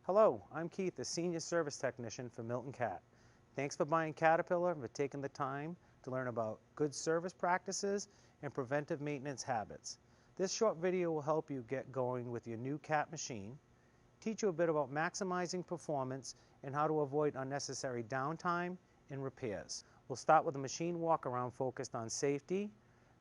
Hello, I'm Keith, the Senior Service Technician for Milton Cat. Thanks for buying Caterpillar and for taking the time to learn about good service practices and preventive maintenance habits. This short video will help you get going with your new Cat machine, teach you a bit about maximizing performance and how to avoid unnecessary downtime and repairs. We'll start with a machine walk-around focused on safety,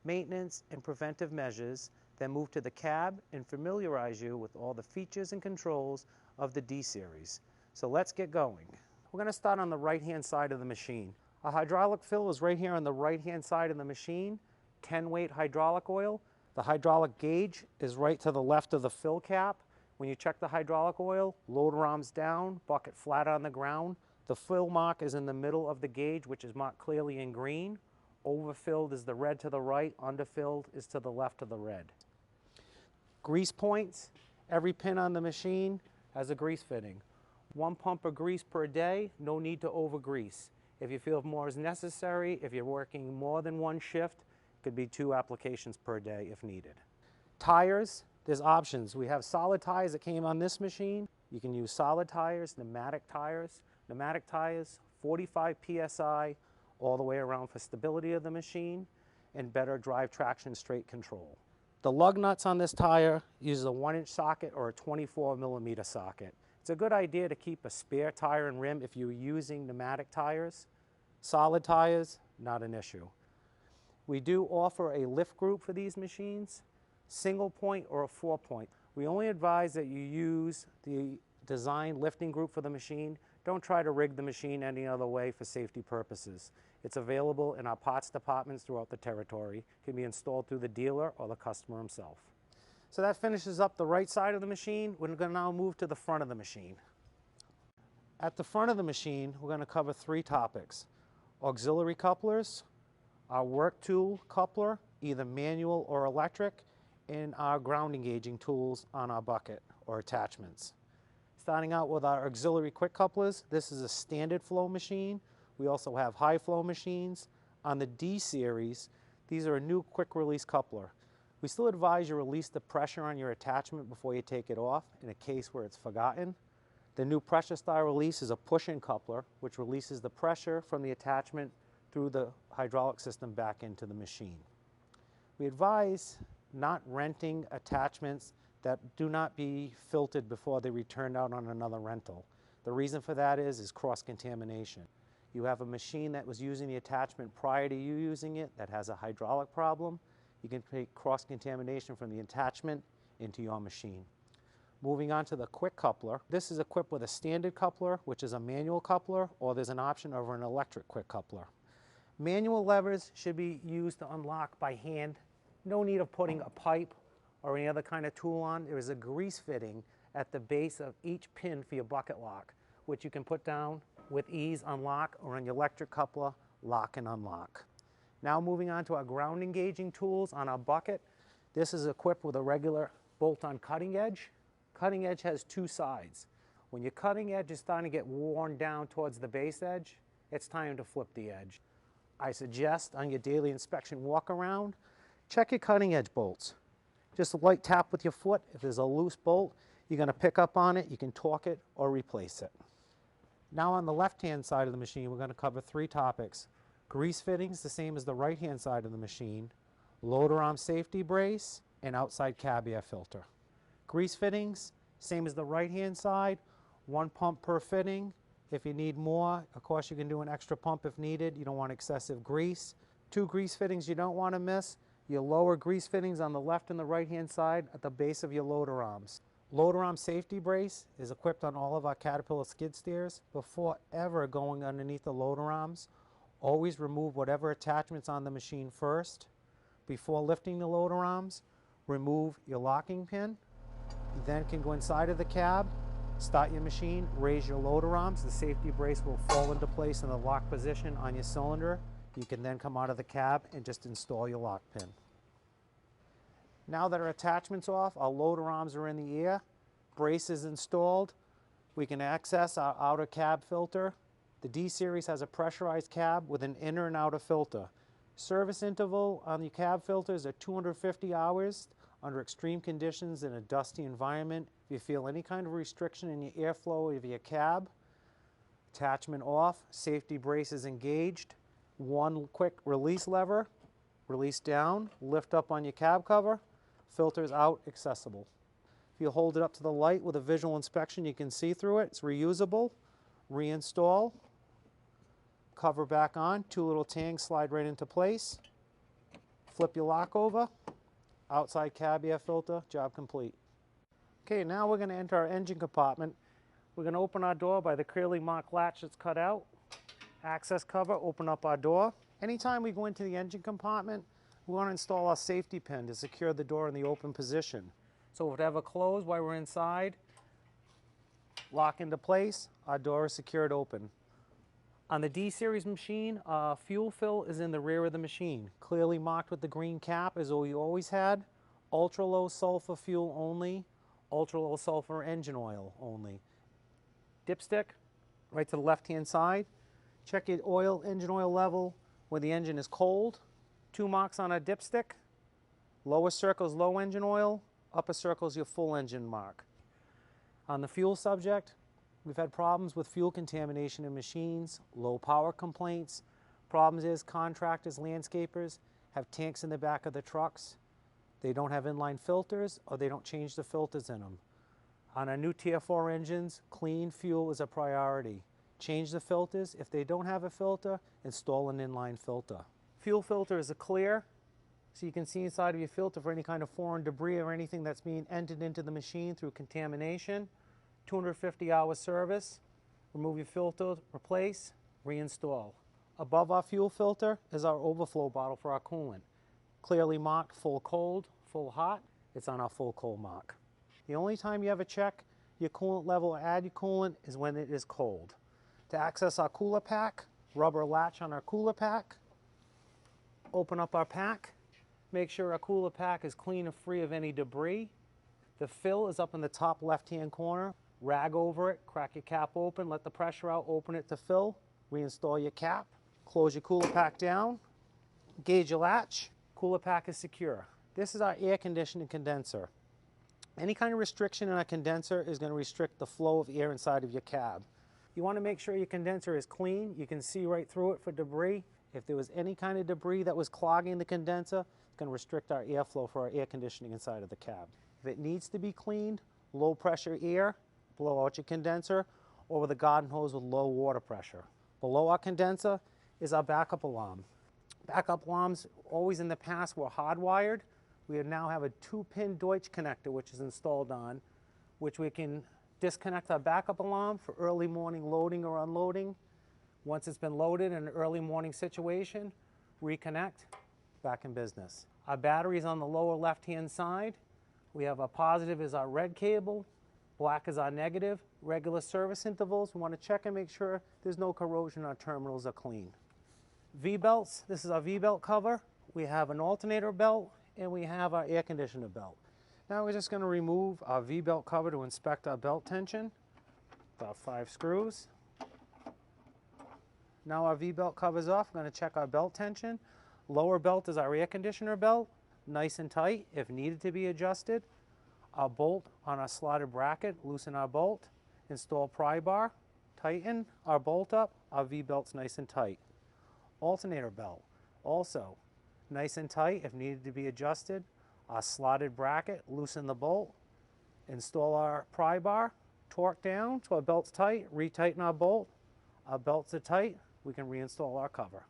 maintenance, and preventive measures, then move to the cab and familiarize you with all the features and controls of the D-Series. So let's get going. We're going to start on the right-hand side of the machine. A hydraulic fill is right here on the right-hand side of the machine, 10-weight hydraulic oil. The hydraulic gauge is right to the left of the fill cap. When you check the hydraulic oil, loader arms down, bucket flat on the ground. The fill mark is in the middle of the gauge, which is marked clearly in green. Overfilled is the red to the right, underfilled is to the left of the red. Grease points, every pin on the machine has a grease fitting. 1 pump of grease per day, no need to over grease. If you feel more is necessary, if you're working more than one shift, it could be 2 applications per day if needed. Tires, there's options. We have solid tires that came on this machine. You can use solid tires, pneumatic tires. Pneumatic tires, 45 PSI, all the way around for stability of the machine and better drive traction straight control. The lug nuts on this tire uses a 1-inch socket or a 24mm socket. It's a good idea to keep a spare tire and rim if you're using pneumatic tires. Solid tires, not an issue. We do offer a lift group for these machines, single point or a 4-point. We only advise that you use the design lifting group for the machine. Don't try to rig the machine any other way for safety purposes. It's available in our parts departments throughout the territory. It can be installed through the dealer or the customer himself. So that finishes up the right side of the machine. We're going to now move to the front of the machine. At the front of the machine, we're going to cover 3 topics. Auxiliary couplers, our work tool coupler, either manual or electric, and our ground engaging tools on our bucket or attachments. Starting out with our auxiliary quick couplers, this is a standard flow machine. We also have high flow machines. On the D-Series, these are a new quick release coupler. We still advise you release the pressure on your attachment before you take it off in a case where it's forgotten. The new pressure style release is a push-in coupler, which releases the pressure from the attachment through the hydraulic system back into the machine. We advise not renting attachments that do not be filtered before they return out on another rental. The reason for that is cross-contamination. You have a machine that was using the attachment prior to you using it that has a hydraulic problem. You can take cross-contamination from the attachment into your machine. Moving on to the quick coupler. This is equipped with a standard coupler, which is a manual coupler, or there's an option over an electric quick coupler. Manual levers should be used to unlock by hand. No need of putting a pipe or any other kind of tool on. There is a grease fitting at the base of each pin for your bucket lock, which you can put down with ease, unlock, or on your electric coupler, lock and unlock. Now moving on to our ground engaging tools on our bucket. This is equipped with a regular bolt-on cutting edge. Cutting edge has 2 sides. When your cutting edge is starting to get worn down towards the base edge, it's time to flip the edge. I suggest on your daily inspection walk around, check your cutting edge bolts. Just a light tap with your foot. If there's a loose bolt, you're going to pick up on it, you can torque it or replace it. Now on the left-hand side of the machine, we're going to cover 3 topics. Grease fittings, the same as the right-hand side of the machine, loader arm safety brace, and outside cab air filter. Grease fittings, same as the right-hand side, 1 pump per fitting. If you need more, of course you can do an extra pump if needed. You don't want excessive grease. 2 grease fittings you don't want to miss. Your lower grease fittings on the left and the right-hand side at the base of your loader arms. Loader arm safety brace is equipped on all of our Caterpillar skid steers. Before ever going underneath the loader arms, always remove whatever attachments on the machine first. Before lifting the loader arms, remove your locking pin. You then can go inside of the cab, start your machine, raise your loader arms. The safety brace will fall into place in the lock position on your cylinder. You can then come out of the cab and just install your lock pin. Now that our attachment's off, our loader arms are in the air, brace is installed, we can access our outer cab filter. The D-Series has a pressurized cab with an inner and outer filter. Service interval on the cab filters are 250 hours Under extreme conditions in a dusty environment, if you feel any kind of restriction in your airflow of your cab, attachment off, safety braces engaged, one quick release lever, release down, lift up on your cab cover, filters out, accessible. If you hold it up to the light with a visual inspection, you can see through it. It's reusable. Reinstall, cover back on, two little tangs slide right into place. Flip your lock over, outside cab air filter, job complete. Okay, now we're going to enter our engine compartment. We're going to open our door by the clearly marked latch that's cut out. Access cover, open up our door. Anytime we go into the engine compartment, we want to install our safety pin to secure the door in the open position. So if it ever closed while we're inside, lock into place, our door is secured open. On the D-Series machine, fuel fill is in the rear of the machine, clearly marked with the green cap as we always had. Ultra low sulfur fuel only, ultra low sulfur engine oil only. Dipstick, right to the left-hand side. Check your engine oil level when the engine is cold. 2 marks on a dipstick. Lower circle is low engine oil, upper circle is your full engine mark. On the fuel subject, we've had problems with fuel contamination in machines, low power complaints. Problems is contractors, landscapers have tanks in the back of the trucks. They don't have inline filters or they don't change the filters in them. On our new Tier 4 engines, clean fuel is a priority. Change the filters. If they don't have a filter, install an inline filter. Fuel filter is a clear, so you can see inside of your filter for any kind of foreign debris or anything that's being entered into the machine through contamination. 250-hour service. Remove your filter, replace, reinstall. Above our fuel filter is our overflow bottle for our coolant. Clearly marked full cold, full hot. It's on our full cold mark. The only time you ever check your coolant level or add your coolant is when it is cold. To access our cooler pack, rubber latch on our cooler pack. Open up our pack. Make sure our cooler pack is clean and free of any debris. The fill is up in the top left-hand corner. Rag over it, crack your cap open, let the pressure out, open it to fill. Reinstall your cap. Close your cooler pack down. Gauge your latch. Cooler pack is secure. This is our air conditioning condenser. Any kind of restriction in our condenser is going to restrict the flow of air inside of your cab. You want to make sure your condenser is clean. You can see right through it for debris. If there was any kind of debris that was clogging the condenser, it's going to restrict our airflow for our air conditioning inside of the cab. If it needs to be cleaned, low pressure air, blow out your condenser, or with a garden hose with low water pressure. Below our condenser is our backup alarm. Backup alarms always in the past were hardwired. We now have a 2-pin Deutsch connector which is installed on, which we can disconnect our backup alarm for early morning loading or unloading. Once it's been loaded in an early morning situation, reconnect, back in business. Our battery is on the lower left-hand side. We have a positive is our red cable, black is our negative. Regular service intervals, we want to check and make sure there's no corrosion, our terminals are clean. V-belts, this is our V-belt cover. We have an alternator belt and we have our air conditioner belt. Now we're just going to remove our V-belt cover to inspect our belt tension. About 5 screws. Now our V-belt cover's off. We're going to check our belt tension. Lower belt is our air conditioner belt, nice and tight. If needed to be adjusted, our bolt on our slotted bracket, loosen our bolt, install pry bar, tighten our bolt up, our V-belt's nice and tight. Alternator belt, also nice and tight. If needed to be adjusted, our slotted bracket, loosen the bolt, install our pry bar, torque down so our belt's tight, retighten our bolt. Our belts are tight, we can reinstall our cover.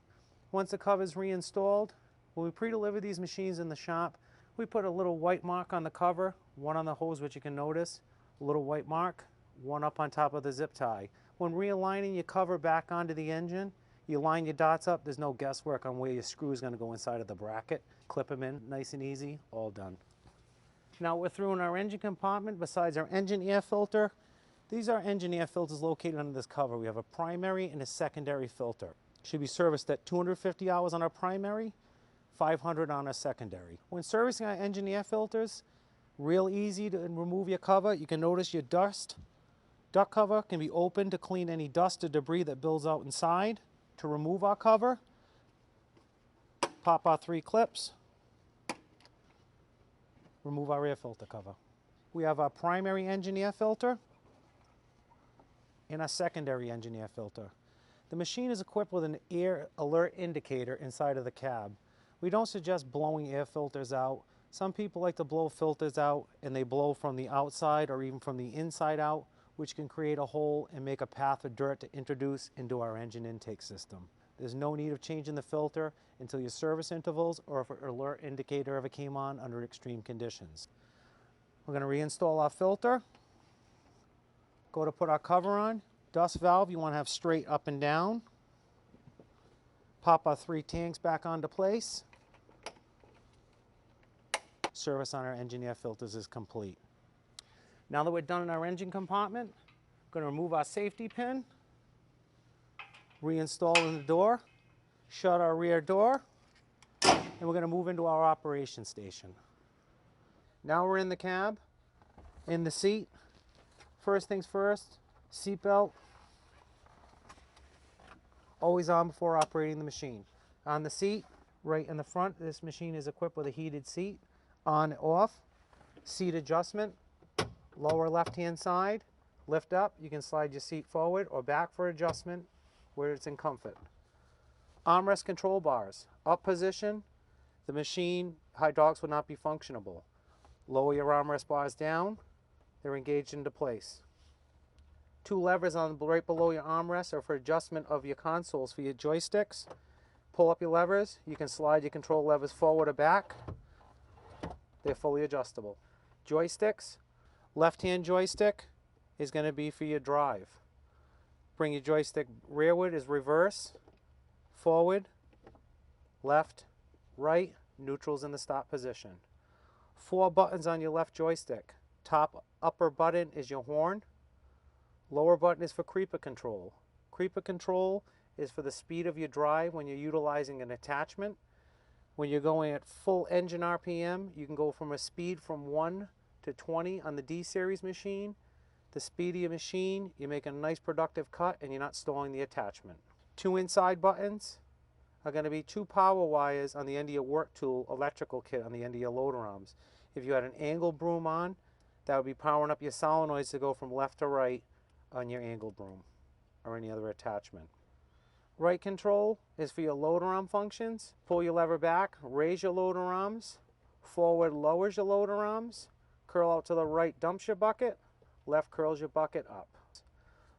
Once the cover is reinstalled, when we pre-deliver these machines in the shop, we put a little white mark on the cover, one on the hose which you can notice, a little white mark, one up on top of the zip tie. When realigning your cover back onto the engine, you line your dots up, there's no guesswork on where your screw is going to go inside of the bracket. Clip them in, nice and easy, all done. Now we're through in our engine compartment. Besides our engine air filter, these are engine air filters located under this cover. We have a primary and a secondary filter. Should be serviced at 250 hours on our primary, 500 on our secondary. When servicing our engine air filters, real easy to remove your cover. You can notice your duct cover can be opened to clean any dust or debris that builds out inside. To remove our cover, pop our 3 clips, remove our air filter cover. We have our primary engine air filter and our secondary engine air filter. The machine is equipped with an air alert indicator inside of the cab. We don't suggest blowing air filters out. Some people like to blow filters out and they blow from the outside or even from the inside out, which can create a hole and make a path of dirt to introduce into our engine intake system. There's no need of changing the filter until your service intervals or if an alert indicator ever came on under extreme conditions. We're going to reinstall our filter. Go to put our cover on. Dust valve you want to have straight up and down. Pop our 3 tanks back onto place. Service on our engine air filters is complete. Now that we're done in our engine compartment, I'm going to remove our safety pin, reinstall in the door, shut our rear door, and we're going to move into our operation station. Now we're in the cab, in the seat. First things first, seatbelt, always on before operating the machine. On the seat, right in the front, this machine is equipped with a heated seat. On, off, seat adjustment, lower left-hand side, lift up. You can slide your seat forward or back for adjustment where it's in comfort. Armrest control bars, up position, the machine, hydraulics will not be functionable. Lower your armrest bars down, they're engaged into place. 2 levers on right below your armrest are for adjustment of your consoles for your joysticks. Pull up your levers, you can slide your control levers forward or back. They're fully adjustable. Joysticks, left-hand joystick is going to be for your drive. Bring your joystick rearward is reverse, forward, left, right, neutral's in the stop position. 4 buttons on your left joystick. Top upper button is your horn. Lower button is for creeper control. Creeper control is for the speed of your drive when you're utilizing an attachment. When you're going at full engine RPM, you can go from a speed from 1 to 20 on the DSeries machine. The speed of your machine, you make a nice productive cut and you're not stalling the attachment. 2 inside buttons are going to be 2 power wires on the end of your work tool electrical kit on the end of your loader arms. If you had an angle broom on, that would be powering up your solenoids to go from left to right on your angle broom or any other attachment. Right control is for your loader arm functions. Pull your lever back, raise your loader arms, forward lowers your loader arms, curl out to the right dumps your bucket, left curls your bucket up.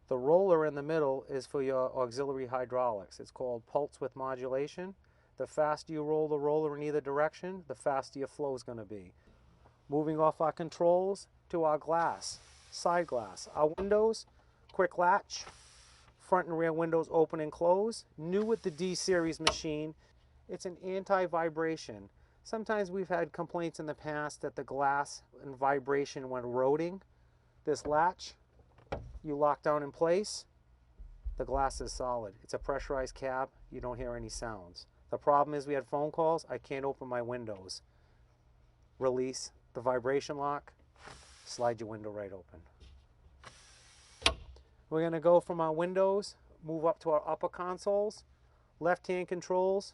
The roller in the middle is for your auxiliary hydraulics. It's called pulse width modulation. The faster you roll the roller in either direction, the faster your flow is going to be. Moving off our controls to our glass, side glass. Our windows, quick latch. Front and rear windows open and close. New with the DSeries machine, it's an anti-vibration. Sometimes we've had complaints in the past that the glass and vibration when roding. This latch, you lock down in place, the glass is solid. It's a pressurized cab, you don't hear any sounds. The problem is we had phone calls, I can't open my windows. Release the vibration lock, slide your window right open. We're going to go from our windows, move up to our upper consoles, left-hand controls,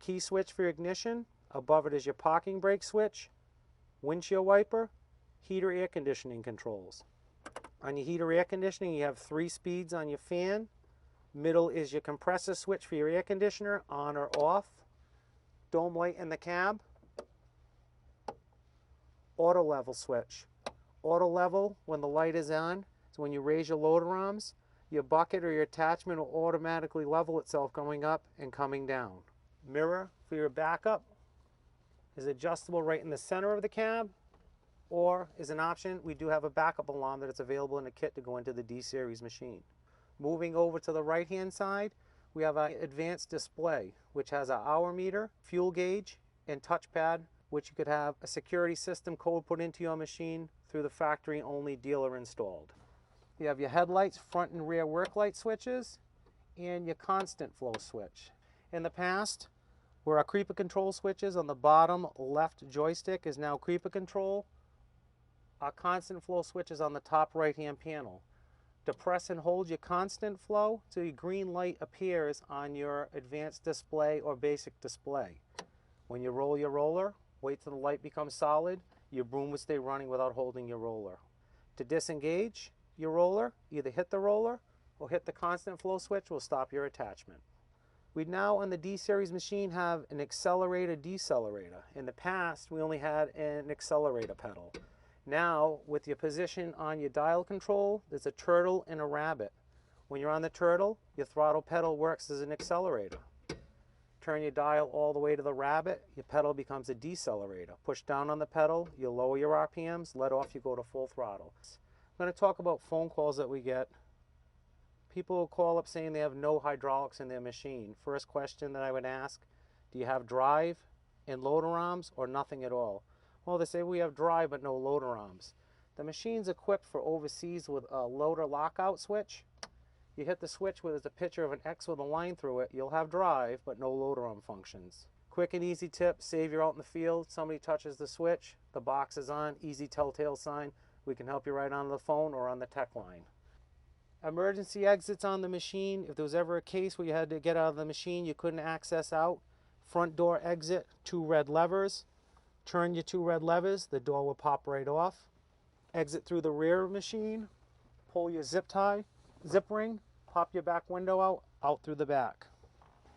key switch for your ignition, above it is your parking brake switch, windshield wiper, heater air conditioning controls. On your heater air conditioning you have 3 speeds on your fan, middle is your compressor switch for your air conditioner, on or off, dome light in the cab, auto level switch. Auto level, when the light is on, so when you raise your loader arms, your bucket or your attachment will automatically level itself going up and coming down. Mirror for your backup is adjustable right in the center of the cab, or is an option, we do have a backup alarm that is available in the kit to go into the DSeries machine. Moving over to the right hand side, we have an advanced display which has an hour meter, fuel gauge, and touchpad, which you could have a security system code put into your machine through the factory only dealer installed. You have your headlights, front and rear work light switches, and your constant flow switch. In the past, where our creeper control switches on the bottom left joystick is now creeper control, our constant flow switch is on the top right hand panel. Depress and hold your constant flow till your green light appears on your advanced display or basic display. When you roll your roller, wait till the light becomes solid, your broom would stay running without holding your roller. To disengage your roller, either hit the roller or hit the constant flow switch will stop your attachment. We now on the D-Series machine have an accelerator decelerator. In the past, we only had an accelerator pedal. Now, with your position on your dial control, there's a turtle and a rabbit. When you're on the turtle, your throttle pedal works as an accelerator. Turn your dial all the way to the rabbit, your pedal becomes a decelerator. Push down on the pedal, you lower your RPMs, let off, you go to full throttle. I'm going to talk about phone calls that we get. People will call up saying they have no hydraulics in their machine. First question that I would ask, do you have drive and loader arms or nothing at all? Well, they say we have drive but no loader arms. The machine's equipped for overseas with a loader lockout switch. You hit the switch where there's a picture of an X with a line through it, you'll have drive but no loader arm functions. Quick and easy tip, save you're out in the field, somebody touches the switch, the box is on, easy telltale sign. We can help you right on the phone or on the tech line. Emergency exits on the machine. If there was ever a case where you had to get out of the machine, you couldn't access out. Front door exit, 2 red levers. Turn your 2 red levers, the door will pop right off. Exit through the rear machine, pull your zip ring, pop your back window out through the back.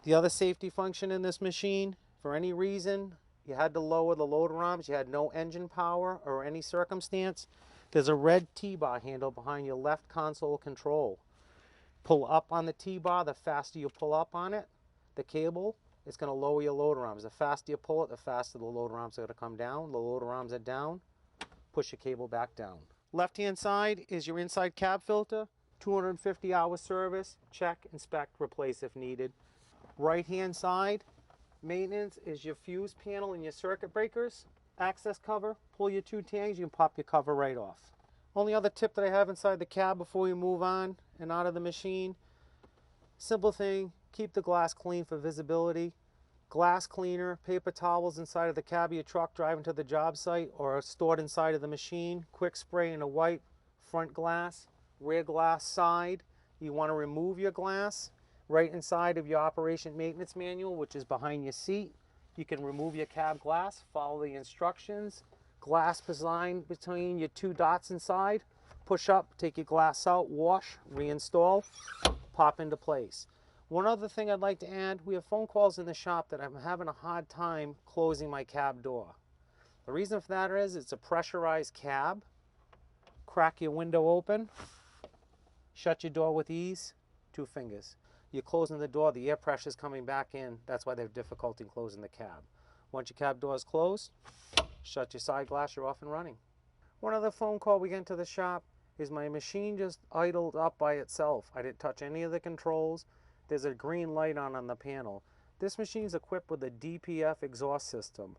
The other safety function in this machine, for any reason you had to lower the loader arms, you had no engine power or any circumstance, there's a red T-bar handle behind your left console control. Pull up on the T-bar, the faster you pull up on it, the cable, it's going to lower your loader arms. The faster you pull it, the faster the loader arms are going to come down. The loader arms are down, push your cable back down. Left-hand side is your inside cab filter, 250-hour service, check, inspect, replace if needed. Right-hand side, maintenance is your fuse panel and your circuit breakers. Access cover, pull your 2 tangs, you can pop your cover right off. Only other tip that I have inside the cab before we move on and out of the machine, simple thing, keep the glass clean for visibility. Glass cleaner, paper towels inside of the cab of your truck driving to the job site or stored inside of the machine. Quick spray and a wipe, front glass, rear glass side. You want to remove your glass right inside of your operation maintenance manual, which is behind your seat. You can remove your cab glass, follow the instructions. Glass design between your 2 dots inside. Push up, take your glass out, wash, reinstall, pop into place. One other thing I'd like to add, we have phone calls in the shop that I'm having a hard time closing my cab door. The reason for that is it's a pressurized cab. Crack your window open, shut your door with ease, 2 fingers. You're closing the door, the air pressure is coming back in. That's why they have difficulty in closing the cab. Once your cab door is closed, shut your side glass, you're off and running. One other phone call we get into the shop is my machine just idled up by itself. I didn't touch any of the controls. There's a green light on the panel. This machine is equipped with a DPF exhaust system.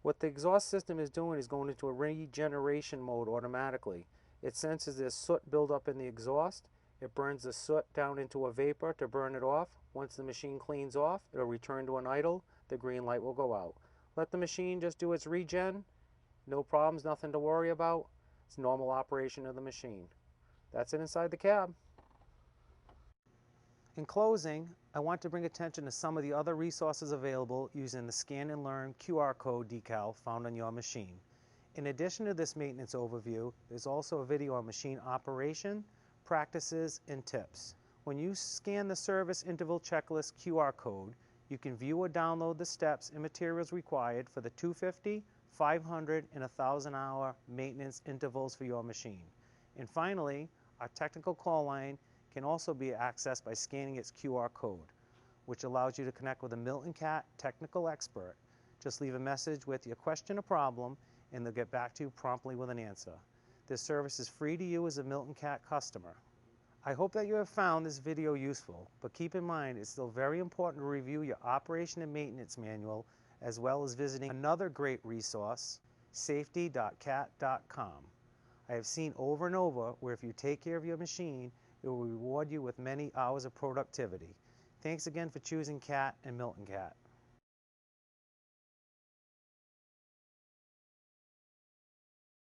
What the exhaust system is doing is going into a regeneration mode automatically. It senses there's soot buildup in the exhaust. It burns the soot down into a vapor to burn it off. Once the machine cleans off, it'll return to an idle. The green light will go out. Let the machine just do its regen. No problems, nothing to worry about. It's normal operation of the machine. That's it inside the cab. In closing, I want to bring attention to some of the other resources available using the Scan and Learn QR code decal found on your machine. In addition to this maintenance overview, there's also a video on machine operation, practices, and tips. When you scan the service interval checklist QR code, you can view or download the steps and materials required for the 250, 500, and 1,000 hour maintenance intervals for your machine. And finally, our technical call line can also be accessed by scanning its QR code, which allows you to connect with a Milton Cat technical expert. Just leave a message with your question or problem, and they'll get back to you promptly with an answer. This service is free to you as a Milton Cat customer. I hope that you have found this video useful, but keep in mind it's still very important to review your operation and maintenance manual, as well as visiting another great resource, safety.cat.com. I have seen over and over where if you take care of your machine, it will reward you with many hours of productivity. Thanks again for choosing Cat and Milton Cat.